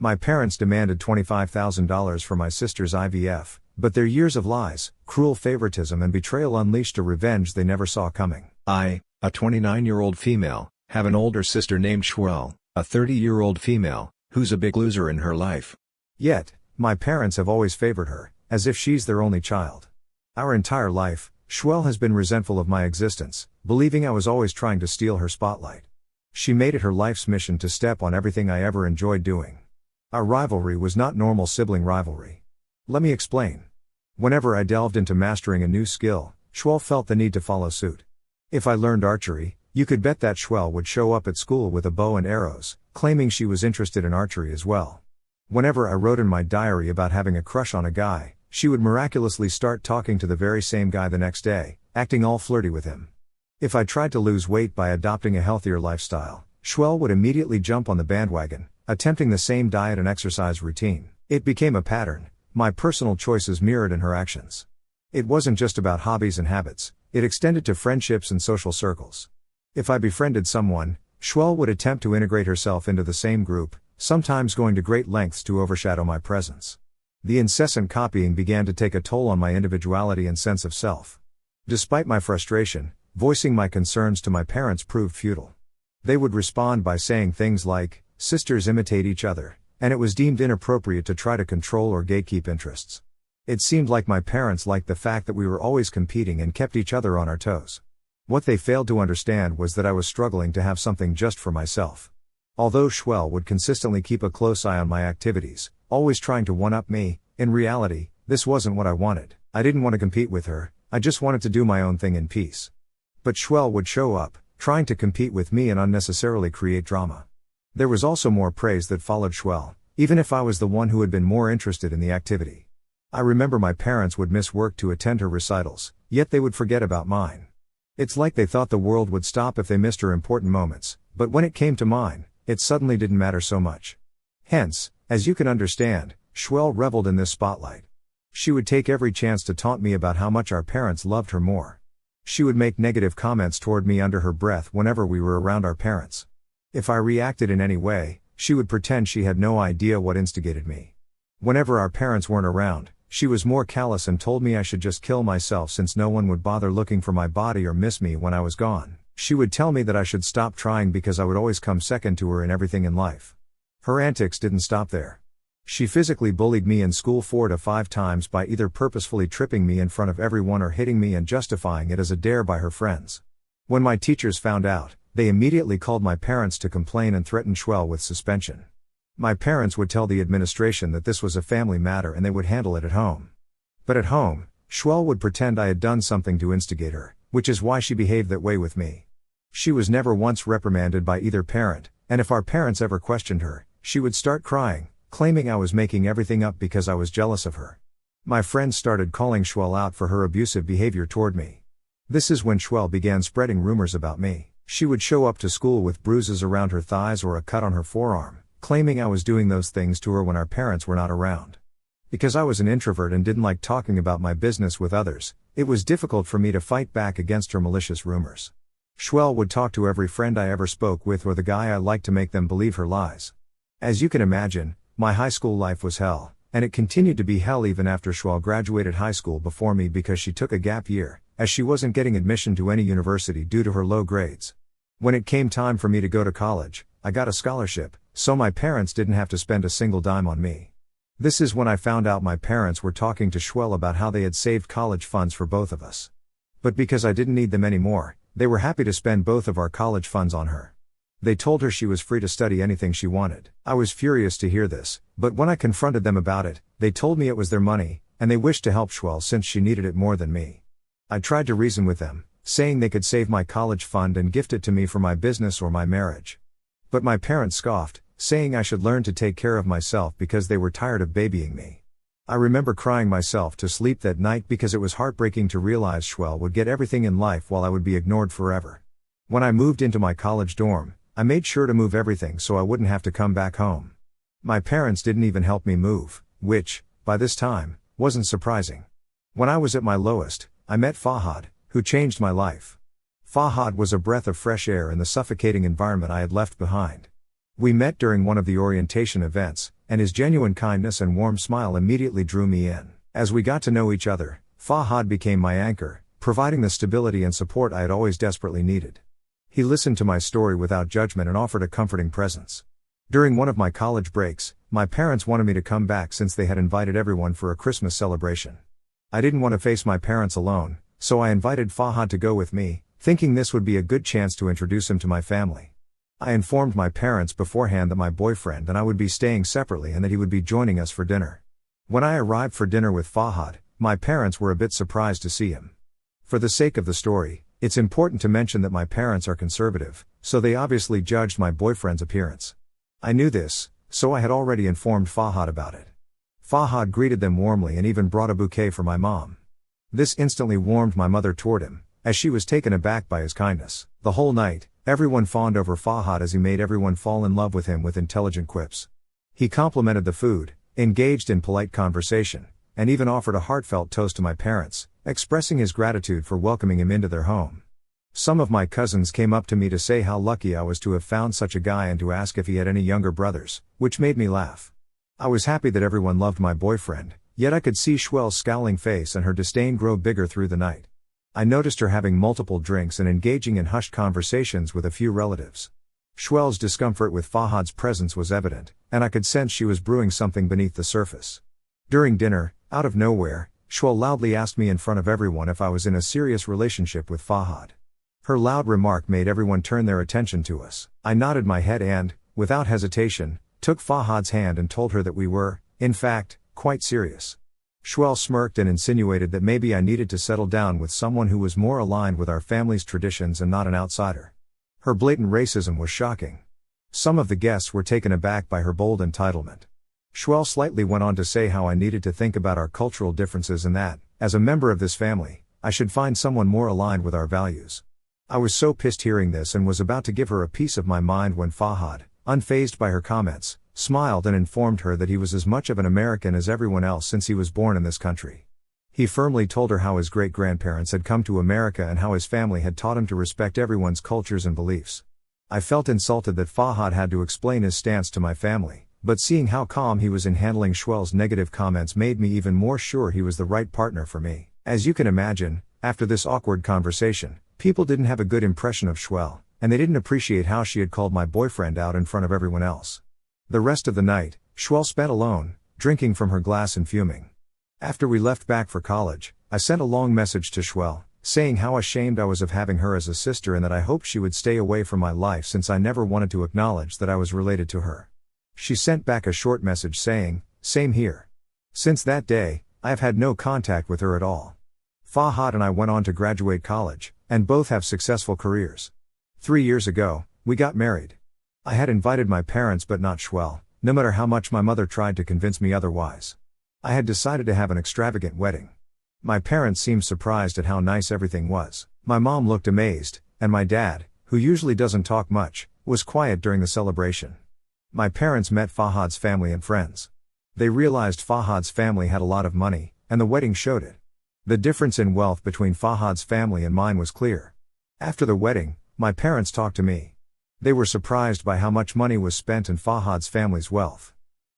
My parents demanded $25,000 for my sister's IVF, but their years of lies, cruel favoritism and betrayal unleashed a revenge they never saw coming. I, a 29-year-old female, have an older sister named Shwell, a 30-year-old female, who's a big loser in her life. Yet, my parents have always favored her, as if she's their only child. Our entire life, Shwell has been resentful of my existence, believing I was always trying to steal her spotlight. She made it her life's mission to step on everything I ever enjoyed doing. Our rivalry was not normal sibling rivalry. Let me explain. Whenever I delved into mastering a new skill, Shwell felt the need to follow suit. If I learned archery, you could bet that Shwell would show up at school with a bow and arrows, claiming she was interested in archery as well. Whenever I wrote in my diary about having a crush on a guy, she would miraculously start talking to the very same guy the next day, acting all flirty with him. If I tried to lose weight by adopting a healthier lifestyle, Shwell would immediately jump on the bandwagon, attempting the same diet and exercise routine. It became a pattern. My personal choices mirrored in her actions. It wasn't just about hobbies and habits, it extended to friendships and social circles. If I befriended someone, Shwell would attempt to integrate herself into the same group, sometimes going to great lengths to overshadow my presence. The incessant copying began to take a toll on my individuality and sense of self. Despite my frustration, voicing my concerns to my parents proved futile. They would respond by saying things like, "Sisters imitate each other," and it was deemed inappropriate to try to control or gatekeep interests. It seemed like my parents liked the fact that we were always competing and kept each other on our toes. What they failed to understand was that I was struggling to have something just for myself. Although Shwell would consistently keep a close eye on my activities, always trying to one-up me, in reality, this wasn't what I wanted. I didn't want to compete with her, I just wanted to do my own thing in peace. But Shwell would show up, trying to compete with me and unnecessarily create drama. There was also more praise that followed Shwell, even if I was the one who had been more interested in the activity. I remember my parents would miss work to attend her recitals, yet they would forget about mine. It's like they thought the world would stop if they missed her important moments, but when it came to mine, it suddenly didn't matter so much. Hence, as you can understand, Shwell reveled in this spotlight. She would take every chance to taunt me about how much our parents loved her more. She would make negative comments toward me under her breath whenever we were around our parents. If I reacted in any way, she would pretend she had no idea what instigated me. Whenever our parents weren't around, she was more callous and told me I should just kill myself since no one would bother looking for my body or miss me when I was gone. She would tell me that I should stop trying because I would always come second to her in everything in life. Her antics didn't stop there. She physically bullied me in school 4 to 5 times by either purposefully tripping me in front of everyone or hitting me and justifying it as a dare by her friends. When my teachers found out, they immediately called my parents to complain and threatened Shwell with suspension. My parents would tell the administration that this was a family matter and they would handle it at home. But at home, Shwell would pretend I had done something to instigate her, which is why she behaved that way with me. She was never once reprimanded by either parent, and if our parents ever questioned her, she would start crying, claiming I was making everything up because I was jealous of her. My friends started calling Shwell out for her abusive behavior toward me. This is when Shwell began spreading rumors about me. She would show up to school with bruises around her thighs or a cut on her forearm, claiming I was doing those things to her when our parents were not around. Because I was an introvert and didn't like talking about my business with others, it was difficult for me to fight back against her malicious rumors. Shwell would talk to every friend I ever spoke with or the guy I liked to make them believe her lies. As you can imagine, my high school life was hell, and it continued to be hell even after Shwell graduated high school before me because she took a gap year, as she wasn't getting admission to any university due to her low grades. When it came time for me to go to college, I got a scholarship, so my parents didn't have to spend a single dime on me. This is when I found out my parents were talking to Shwell about how they had saved college funds for both of us. But because I didn't need them anymore, they were happy to spend both of our college funds on her. They told her she was free to study anything she wanted. I was furious to hear this, but when I confronted them about it, they told me it was their money, and they wished to help Shwell since she needed it more than me. I tried to reason with them, saying they could save my college fund and gift it to me for my business or my marriage. But my parents scoffed, saying I should learn to take care of myself because they were tired of babying me. I remember crying myself to sleep that night because it was heartbreaking to realize Shwell would get everything in life while I would be ignored forever. When I moved into my college dorm, I made sure to move everything so I wouldn't have to come back home. My parents didn't even help me move, which, by this time, wasn't surprising. When I was at my lowest, I met Fahad, who changed my life. Fahad was a breath of fresh air in the suffocating environment I had left behind. We met during one of the orientation events, and his genuine kindness and warm smile immediately drew me in. As we got to know each other, Fahad became my anchor, providing the stability and support I had always desperately needed. He listened to my story without judgment and offered a comforting presence. During one of my college breaks, my parents wanted me to come back since they had invited everyone for a Christmas celebration. I didn't want to face my parents alone, so I invited Fahad to go with me, thinking this would be a good chance to introduce him to my family. I informed my parents beforehand that my boyfriend and I would be staying separately and that he would be joining us for dinner. When I arrived for dinner with Fahad, my parents were a bit surprised to see him. For the sake of the story, it's important to mention that my parents are conservative, so they obviously judged my boyfriend's appearance. I knew this, so I had already informed Fahad about it. Fahad greeted them warmly and even brought a bouquet for my mom. This instantly warmed my mother toward him, as she was taken aback by his kindness. The whole night, everyone fawned over Fahad as he made everyone fall in love with him with intelligent quips. He complimented the food, engaged in polite conversation, and even offered a heartfelt toast to my parents, expressing his gratitude for welcoming him into their home. Some of my cousins came up to me to say how lucky I was to have found such a guy and to ask if he had any younger brothers, which made me laugh. I was happy that everyone loved my boyfriend, yet I could see Shwell's scowling face and her disdain grow bigger through the night. I noticed her having multiple drinks and engaging in hushed conversations with a few relatives. Shwell's discomfort with Fahad's presence was evident, and I could sense she was brewing something beneath the surface. During dinner, out of nowhere, Shwell loudly asked me in front of everyone if I was in a serious relationship with Fahad. Her loud remark made everyone turn their attention to us. I nodded my head and, without hesitation, took Fahad's hand and told her that we were, in fact, quite serious. Shwell smirked and insinuated that maybe I needed to settle down with someone who was more aligned with our family's traditions and not an outsider. Her blatant racism was shocking. Some of the guests were taken aback by her bold entitlement. Shwell slightly went on to say how I needed to think about our cultural differences and that, as a member of this family, I should find someone more aligned with our values. I was so pissed hearing this and was about to give her a piece of my mind when Fahad, unfazed by her comments, smiled and informed her that he was as much of an American as everyone else since he was born in this country. He firmly told her how his great-grandparents had come to America and how his family had taught him to respect everyone's cultures and beliefs. I felt insulted that Fahad had to explain his stance to my family, but seeing how calm he was in handling Shwell's negative comments made me even more sure he was the right partner for me. As you can imagine, after this awkward conversation, people didn't have a good impression of Shwell, and they didn't appreciate how she had called my boyfriend out in front of everyone else. The rest of the night, Shwell spent alone, drinking from her glass and fuming. After we left back for college, I sent a long message to Shwell, saying how ashamed I was of having her as a sister and that I hoped she would stay away from my life since I never wanted to acknowledge that I was related to her. She sent back a short message saying, "Same here." Since that day, I have had no contact with her at all. Fahad and I went on to graduate college, and both have successful careers. 3 years ago, we got married. I had invited my parents but not Shwell, no matter how much my mother tried to convince me otherwise. I had decided to have an extravagant wedding. My parents seemed surprised at how nice everything was. My mom looked amazed, and my dad, who usually doesn't talk much, was quiet during the celebration. My parents met Fahad's family and friends. They realized Fahad's family had a lot of money, and the wedding showed it. The difference in wealth between Fahad's family and mine was clear. After the wedding, my parents talked to me. They were surprised by how much money was spent in Fahad's family's wealth.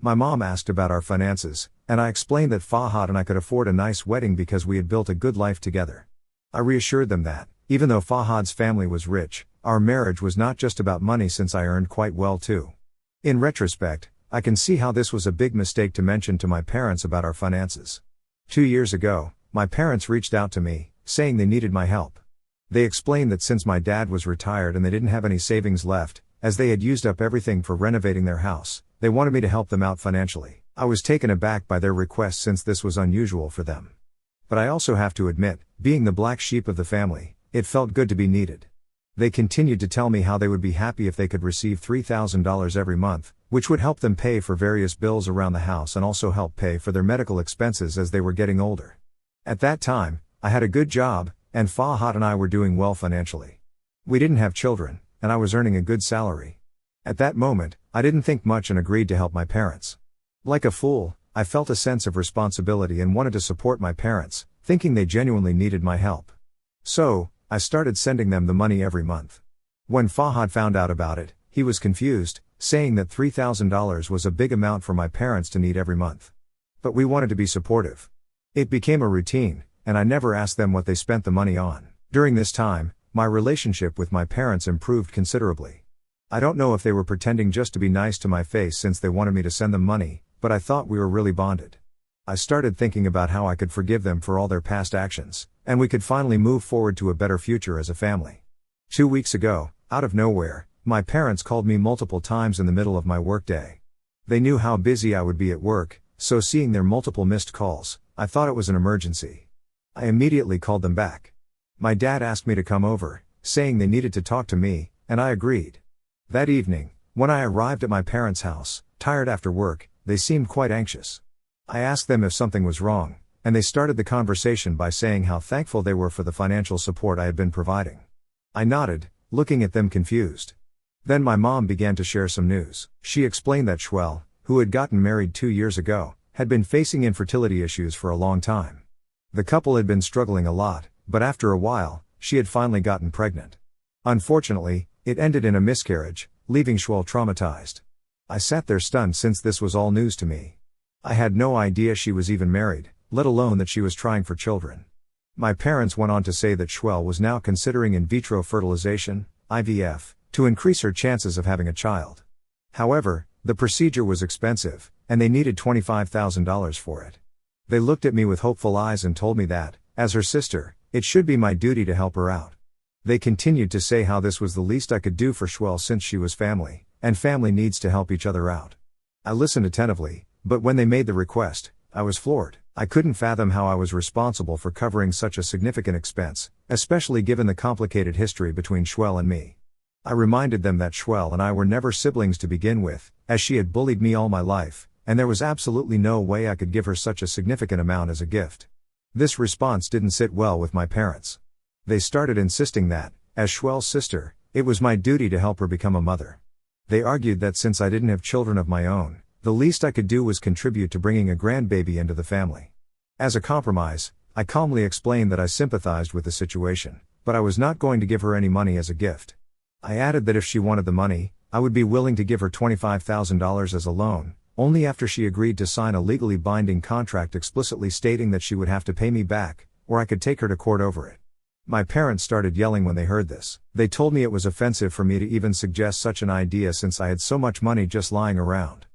My mom asked about our finances, and I explained that Fahad and I could afford a nice wedding because we had built a good life together. I reassured them that, even though Fahad's family was rich, our marriage was not just about money since I earned quite well too. In retrospect, I can see how this was a big mistake to mention to my parents about our finances. 2 years ago, my parents reached out to me, saying they needed my help. They explained that since my dad was retired and they didn't have any savings left, as they had used up everything for renovating their house, they wanted me to help them out financially. I was taken aback by their request since this was unusual for them. But I also have to admit, being the black sheep of the family, it felt good to be needed. They continued to tell me how they would be happy if they could receive $3,000 every month, which would help them pay for various bills around the house and also help pay for their medical expenses as they were getting older. At that time, I had a good job, and Fahad and I were doing well financially. We didn't have children, and I was earning a good salary. At that moment, I didn't think much and agreed to help my parents. Like a fool, I felt a sense of responsibility and wanted to support my parents, thinking they genuinely needed my help. So, I started sending them the money every month. When Fahad found out about it, he He was confused, saying that $3,000 was a big amount for my parents to need every month. But we wanted to be supportive. It became a routine, and I never asked them what they spent the money on. During this time, my relationship with my parents improved considerably. I don't know if they were pretending just to be nice to my face since they wanted me to send them money, but I thought we were really bonded. I started thinking about how I could forgive them for all their past actions, and we could finally move forward to a better future as a family. 2 weeks ago, out of nowhere, my parents called me multiple times in the middle of my workday. They knew how busy I would be at work, so seeing their multiple missed calls, I thought it was an emergency. I immediately called them back. My dad asked me to come over, saying they needed to talk to me, and I agreed. That evening, when I arrived at my parents' house, tired after work, they seemed quite anxious. I asked them if something was wrong, and they started the conversation by saying how thankful they were for the financial support I had been providing. I nodded, looking at them confused. Then my mom began to share some news. She explained that Schwell, who had gotten married 2 years ago, had been facing infertility issues for a long time. The couple had been struggling a lot, but after a while, she had finally gotten pregnant. Unfortunately, it ended in a miscarriage, leaving Schwell traumatized. I sat there stunned since this was all news to me. I had no idea she was even married, let alone that she was trying for children. My parents went on to say that Schwell was now considering in vitro fertilization, IVF, to increase her chances of having a child. However, the procedure was expensive, and they needed $25,000 for it. They looked at me with hopeful eyes and told me that, as her sister, it should be my duty to help her out. They continued to say how this was the least I could do for Schwell since she was family, and family needs to help each other out. I listened attentively, but when they made the request, I was floored. I couldn't fathom how I was responsible for covering such a significant expense, especially given the complicated history between Schwell and me. I reminded them that Schwell and I were never siblings to begin with, as she had bullied me all my life, and there was absolutely no way I could give her such a significant amount as a gift. This response didn't sit well with my parents. They started insisting that, as Schwell's sister, it was my duty to help her become a mother. They argued that since I didn't have children of my own, the least I could do was contribute to bringing a grandbaby into the family. As a compromise, I calmly explained that I sympathized with the situation, but I was not going to give her any money as a gift. I added that if she wanted the money, I would be willing to give her $25,000 as a loan, only after she agreed to sign a legally binding contract explicitly stating that she would have to pay me back, or I could take her to court over it. My parents started yelling when they heard this. They told me it was offensive for me to even suggest such an idea since I had so much money just lying around.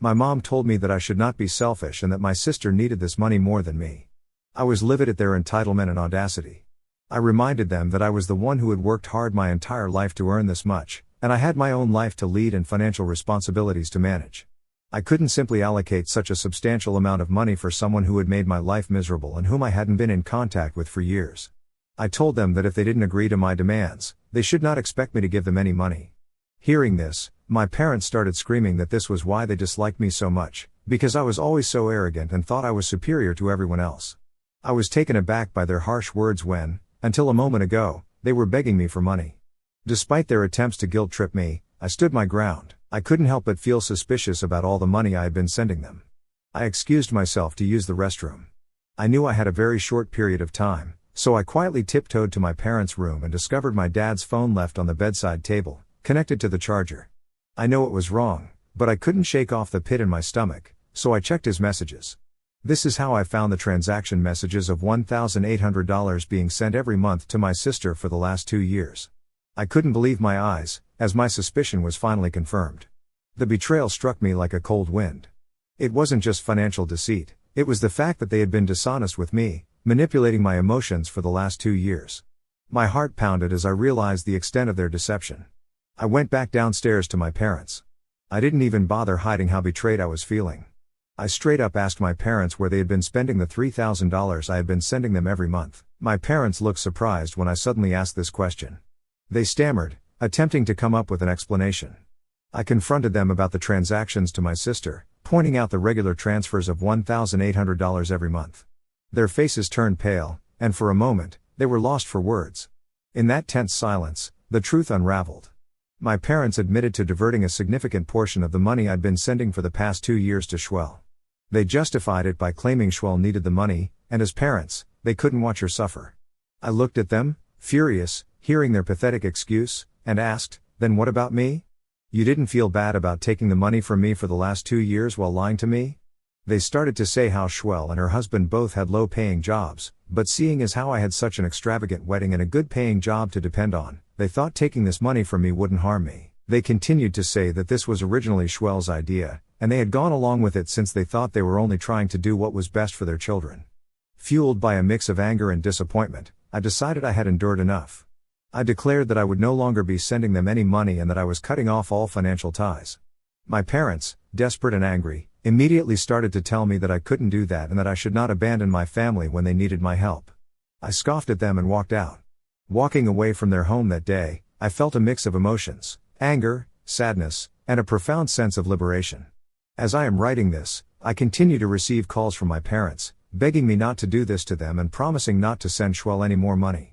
My mom told me that I should not be selfish and that my sister needed this money more than me. I was livid at their entitlement and audacity. I reminded them that I was the one who had worked hard my entire life to earn this much, and I had my own life to lead and financial responsibilities to manage. I couldn't simply allocate such a substantial amount of money for someone who had made my life miserable and whom I hadn't been in contact with for years. I told them that if they didn't agree to my demands, they should not expect me to give them any money. Hearing this, my parents started screaming that this was why they disliked me so much, because I was always so arrogant and thought I was superior to everyone else. I was taken aback by their harsh words when, until a moment ago, they were begging me for money. Despite their attempts to guilt-trip me, I stood my ground. I couldn't help but feel suspicious about all the money I had been sending them. I excused myself to use the restroom. I knew I had a very short period of time, so I quietly tiptoed to my parents' room and discovered my dad's phone left on the bedside table, connected to the charger. I know it was wrong, but I couldn't shake off the pit in my stomach, so I checked his messages. This is how I found the transaction messages of $1,800 being sent every month to my sister for the last 2 years. I couldn't believe my eyes, as my suspicion was finally confirmed. The betrayal struck me like a cold wind. It wasn't just financial deceit, it was the fact that they had been dishonest with me, manipulating my emotions for the last 2 years. My heart pounded as I realized the extent of their deception. I went back downstairs to my parents. I didn't even bother hiding how betrayed I was feeling. I straight up asked my parents where they had been spending the $3,000 I had been sending them every month. My parents looked surprised when I suddenly asked this question. They stammered, attempting to come up with an explanation. I confronted them about the transactions to my sister, pointing out the regular transfers of $1,800 every month. Their faces turned pale, and for a moment, they were lost for words. In that tense silence, the truth unraveled. My parents admitted to diverting a significant portion of the money I'd been sending for the past 2 years to Schwell. They justified it by claiming Schwell needed the money, and as parents, they couldn't watch her suffer. I looked at them, furious, hearing their pathetic excuse, and asked, "Then what about me? You didn't feel bad about taking the money from me for the last 2 years while lying to me? They started to say how Schwell and her husband both had low-paying jobs, but seeing as how I had such an extravagant wedding and a good-paying job to depend on, they thought taking this money from me wouldn't harm me. They continued to say that this was originally Schwell's idea, and they had gone along with it since they thought they were only trying to do what was best for their children. Fueled by a mix of anger and disappointment, I decided I had endured enough. I declared that I would no longer be sending them any money and that I was cutting off all financial ties. My parents, desperate and angry, immediately started to tell me that I couldn't do that and that I should not abandon my family when they needed my help. I scoffed at them and walked out. Walking away from their home that day, I felt a mix of emotions: anger, sadness, and a profound sense of liberation. As I am writing this, I continue to receive calls from my parents, begging me not to do this to them and promising not to send Schwell any more money.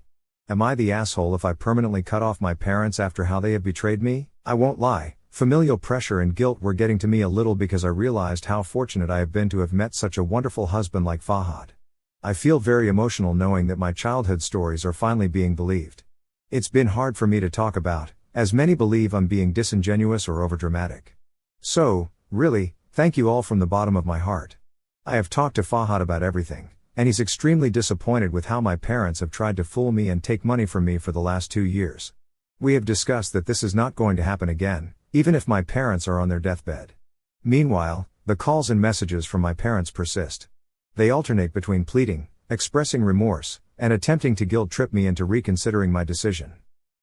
Am I the asshole if I permanently cut off my parents after how they have betrayed me? I won't lie. Familial pressure and guilt were getting to me a little because I realized how fortunate I have been to have met such a wonderful husband like Fahad. I feel very emotional knowing that my childhood stories are finally being believed. It's been hard for me to talk about, as many believe I'm being disingenuous or overdramatic. So, really, thank you all from the bottom of my heart. I have talked to Fahad about everything, and he's extremely disappointed with how my parents have tried to fool me and take money from me for the last 2 years. We have discussed that this is not going to happen again, even if my parents are on their deathbed. Meanwhile, the calls and messages from my parents persist. They alternate between pleading, expressing remorse, and attempting to guilt trip me into reconsidering my decision.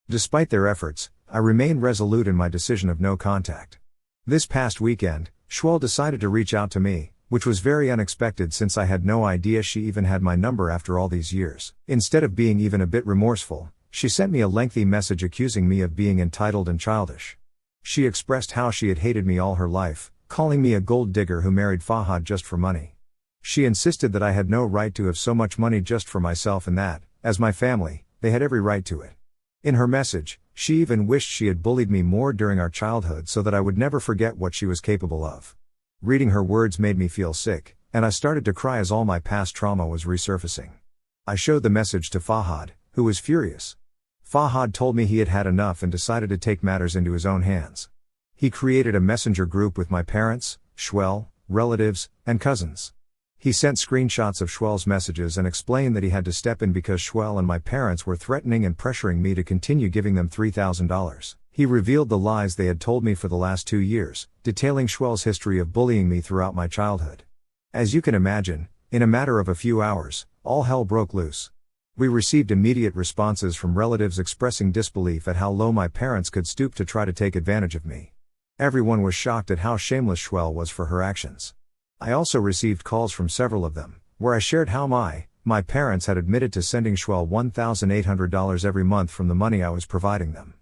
Despite their efforts, I remain resolute in my decision of no contact. This past weekend, Schwell decided to reach out to me, which was very unexpected since I had no idea she even had my number after all these years. Instead of being even a bit remorseful, she sent me a lengthy message accusing me of being entitled and childish. She expressed how she had hated me all her life, calling me a gold digger who married Fahad just for money. She insisted that I had no right to have so much money just for myself and that, as my family, they had every right to it. In her message, she even wished she had bullied me more during our childhood so that I would never forget what she was capable of. Reading her words made me feel sick, and I started to cry as all my past trauma was resurfacing. I showed the message to Fahad, who was furious. Fahad told me he had had enough and decided to take matters into his own hands. He created a messenger group with my parents, Schwell, relatives, and cousins. He sent screenshots of Schwell's messages and explained that he had to step in because Schwell and my parents were threatening and pressuring me to continue giving them $3,000. He revealed the lies they had told me for the last 2 years, detailing Schwell's history of bullying me throughout my childhood. As you can imagine, in a matter of a few hours, all hell broke loose. We received immediate responses from relatives expressing disbelief at how low my parents could stoop to try to take advantage of me. Everyone was shocked at how shameless Schwell was for her actions. I also received calls from several of them, where I shared how my parents had admitted to sending Schwell $1,800 every month from the money I was providing them.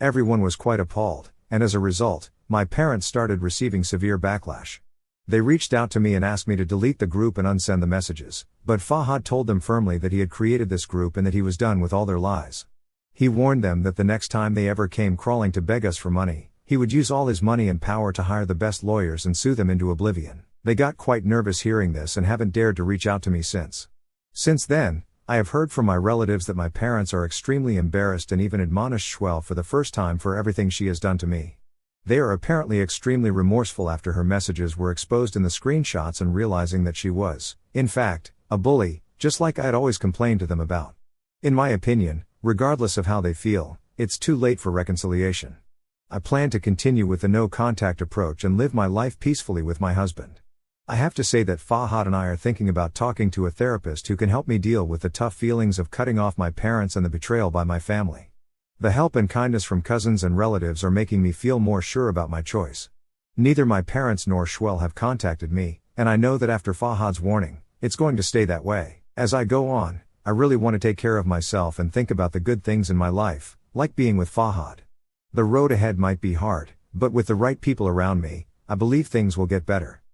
Everyone was quite appalled, and as a result, my parents started receiving severe backlash. They reached out to me and asked me to delete the group and unsend the messages, but Fahad told them firmly that he had created this group and that he was done with all their lies. He warned them that the next time they ever came crawling to beg us for money, he would use all his money and power to hire the best lawyers and sue them into oblivion. They got quite nervous hearing this and haven't dared to reach out to me since. Since then, I have heard from my relatives that my parents are extremely embarrassed and even admonished Schwell for the first time for everything she has done to me. They are apparently extremely remorseful after her messages were exposed in the screenshots and realizing that she was, in fact, a bully, just like I had always complained to them about. In my opinion, regardless of how they feel, it's too late for reconciliation. I plan to continue with the no-contact approach and live my life peacefully with my husband. I have to say that Fahad and I are thinking about talking to a therapist who can help me deal with the tough feelings of cutting off my parents and the betrayal by my family. The help and kindness from cousins and relatives are making me feel more sure about my choice. Neither my parents nor Schwell have contacted me, and I know that after Fahad's warning, it's going to stay that way. As I go on, I really want to take care of myself and think about the good things in my life, like being with Fahad. The road ahead might be hard, but with the right people around me, I believe things will get better.